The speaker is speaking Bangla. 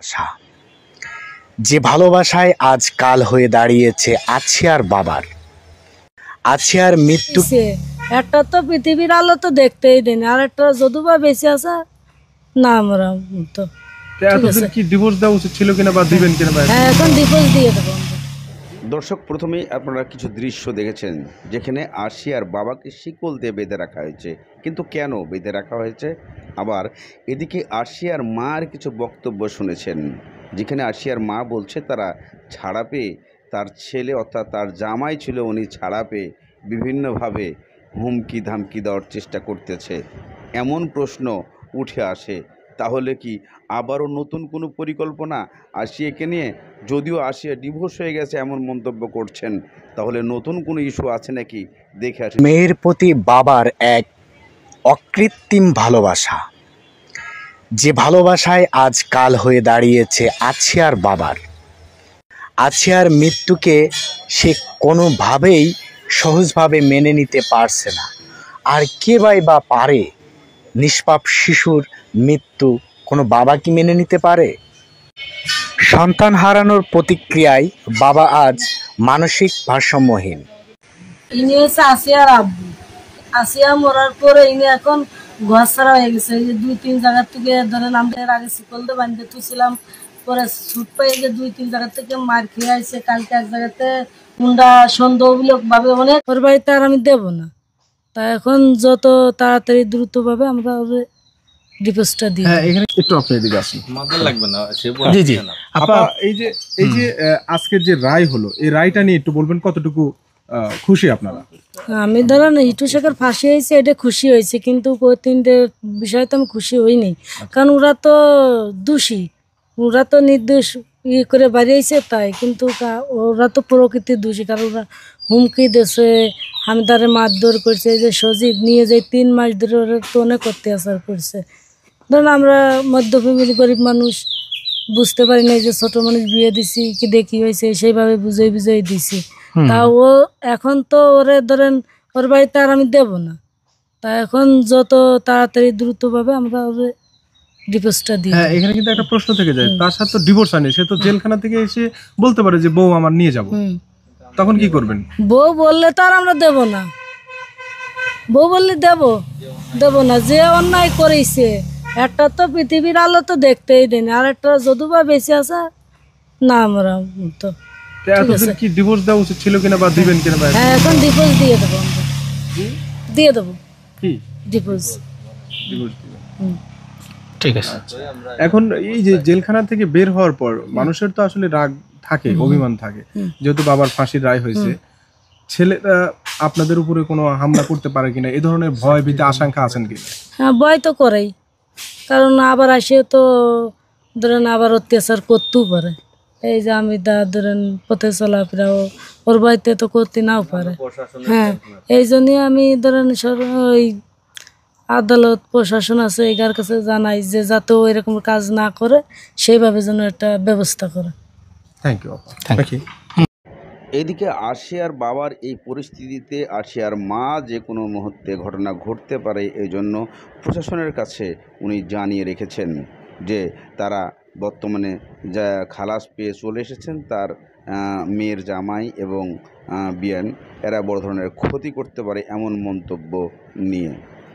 ভালোবাসা, যে ভালোবাসায় আজ কাল হয়ে দাঁড়িয়েছে আছিয়ার বাবার। আছিয়ার মৃত্যু একটা তো পৃথিবীর আলো তো দেখতেই দেন, আর একটা যদুবা বেঁচে আছে না আমরা তো এতদিন কি ডিভোর্স দেওয়া উচিত ছিল কিনা বা দিবেন কিনা? হ্যাঁ, এখন ডিভোর্স দিয়ে দেবো। দর্শক, প্রথমেই আপনারা কিছু দৃশ্য দেখেছেন যেখানে আশিয়ার বাবাকে শিকল দিয়ে বেঁধে রাখা হয়েছে। কিন্তু কেন বেঁধে রাখা হয়েছে? আবার এদিকে আশিয়ার মার কিছু বক্তব্য শুনেছেন, যেখানে আশিয়ার মা বলছে তারা ছাড়া পেয়ে তার ছেলে অর্থাৎ তার জামাই ছিল, উনি ছাড়া পেয়ে বিভিন্নভাবে হুমকি ধামকি দেওয়ার চেষ্টা করতেছে। এমন প্রশ্ন উঠে আসে, তাহলে কি আবারও নতুন কোনো পরিকল্পনা আশিয়াকে নিয়ে? যদিও আশিয়া ডিভোর্স হয়ে গেছে এমন মন্তব্য করছেন, তাহলে নতুন কোনো ইস্যু আছে নাকি দেখে আসি। মেয়ের প্রতি বাবার এক অকৃত্রিম ভালোবাসা, যে ভালোবাসায় আজ কাল হয়ে দাঁড়িয়েছে আছিয়ার বাবার। আছিয়ার মৃত্যুকে সে কোনোভাবেই সহজভাবে মেনে নিতে পারছে না। আর কে বা পারে? নিষ্পাপ শিশুর মৃত্যু কোনো বাবা কি মেনে নিতে পারে? সন্তান হারানোর প্রতিক্রিয়ায় বাবা আজ মানসিক ভারসাম্যহীন। ইনি হচ্ছে আসিয়ার আব্বু। আসিয়া মরার পরে ইনি এখন ঘর ছাড়া হয়ে গেছে। এই যে 2-3 জায়গা থেকে ধরেন আমরা এর আগে শিকল দিয়ে বাঁধতে তুছিলাম, পরে ছুট পেয়ে যে 2-3 জায়গা থেকে মার খেয়ে আসছে। কালকে এক জায়গাতে মুন্ডা সন্দেহমূলক ভাবে অনেক ওর বাড়িতে আর আমি দেবো না। তা এখন যত তাড়াতাড়ি দ্রুত ভাবে আমরা ডিভোর্সটা দিই। হ্যাঁ, এখানে একটু আপনি এদিকে আসুন। মাথা লাগবে না, জি জি আপা, এই যে আজকের যে রায় হলো, এই রায়টা নিয়ে একটু বলবেন, কতটুকু খুশি আপনারা? আমি ধরেন ইটু শেখের ফাঁসি হয়েছে এটা খুশি হয়েছে, কিন্তু ওই 3টে বিষয়ে তো আমি খুশি হইনি। কারণ ওরা তো দোষী, ওরা তো নির্দোষ করে বাড়িয়েছে তাই, কিন্তু ওরা তো প্রকৃতির দোষী। কারণ ওরা হুমকি দিয়েছে, হামিদারে মারধর করছে, যে সজীব নিয়ে যে 3 মাস ধরে ওরা তো অনেক অত্যাচার করছে। ধরেন আমরা মধ্য ফ্যামিলি গরিব মানুষ, বুঝতে পারি না যে ছোট মানুষ বিয়ে দিছি কি দেখি হয়েছে, সেইভাবে বুঝাই দিছি। তা ও এখন তো ওরে ধরেন ওর বাড়িতে আর আমি দেব না। তা এখন যত তাড়াতাড়ি দ্রুত ভাবে আমরা ওরে ডিভোর্সটা দিই। হ্যাঁ, এখানে কিন্তু একটা প্রশ্ন থেকে যায়, তার সাথে তো ডিভোর্স হয়নি, সে তো জেলখানা থেকে এসে বলতে পারে যে বউ আমার নিয়ে যাব, তখন কি করবেন? বউ বললে তো আর আমরা দেব না। বউ বললে দেব না। যে অন্যায় করেছে, একটা তো পৃথিবীর আলো তো দেখতেই দেন, আর একটা যদুবা বেঁচে আছে না আমরা তো। এতদিন কি ডিভোর্স দেওয়া উচিত ছিল কিনা বা দিবেন কিনা? হ্যাঁ, এখন ডিভোর্স দিয়ে দেবো আমরা, দিয়ে দেবো। কি ডিভোর্স? ঠিক আছে। এখন এই যে জেলখানা থেকে বের হওয়ার পর মানুষের তো আসলে রাগ থাকে, অভিমান থাকে, যেহেতু বাবার ফাঁসির রায় হয়েছে, ছেলেরা আপনাদের উপরে কোনো হামলা করতে পারে কিনা, এই ধরনের ভয় ভীতি আশঙ্কা আছেন কিনা? হ্যাঁ, ভয় তো করেই, কারণ আবার আসে তো ধরেন আবার অত্যাচার করতেও পারে। এই যে আমি ধরেন পথে চলাফেরাও ওর বাড়িতে তো করতে নাও পারে। হ্যাঁ, এই জন্যই আমি ধরেন ওই আদালত প্রশাসন আছে এগার কাছে জানাই যে যাতে ও এরকম কাজ না করে, সেইভাবে যেন একটা ব্যবস্থা করে। Thank you. এদিকে আশিয়ার বাবার এই পরিস্থিতিতে আশিয়ার মা যে কোনো মুহূর্তে ঘটনা ঘটতে পারে, এই জন্য প্রশাসনের কাছে উনি জানিয়ে রেখেছেন যে তারা বর্তমানে যা খালাস পেয়ে চলে এসেছেন, তার মেয়ের জামাই এবং বিয়ান এরা বড় ধরনের ক্ষতি করতে পারে এমন মন্তব্য নিয়ে।